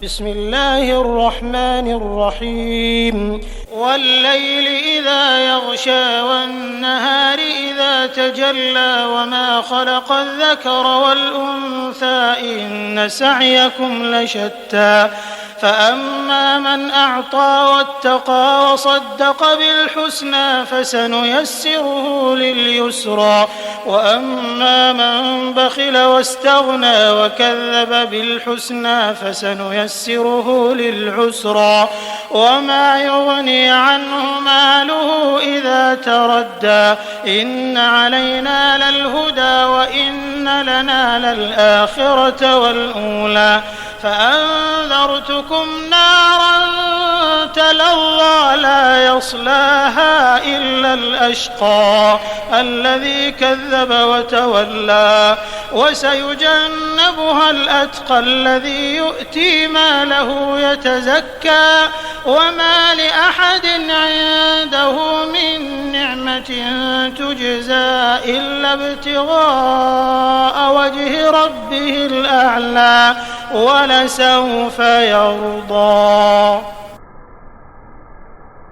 بسم الله الرحمن الرحيم والليل إذا يغشى والنهار إذا تجلى وما خلق الذكر والأنثى إن سعيكم لشتى فأما من أعطى واتقى وصدق بالحسنى فسنيسره لليسرى وأما من بخل واستغنى وكذب بالحسنى فسنيسره للعسرى وما يغني عنه ماله إذا تردى إن علينا للهدى وإن لنا للآخرة والأولى فأنذرتكم نارا تلظى لا يصلاها إلا الأشقى الذي كذب وتولى وسيجنبها الأتقى الذي يؤتي ماله يتزكى وما لأحد عنده من نعمة تجزى إلا ابتغاء وجه ربه الأعلى ولسوف يرضى.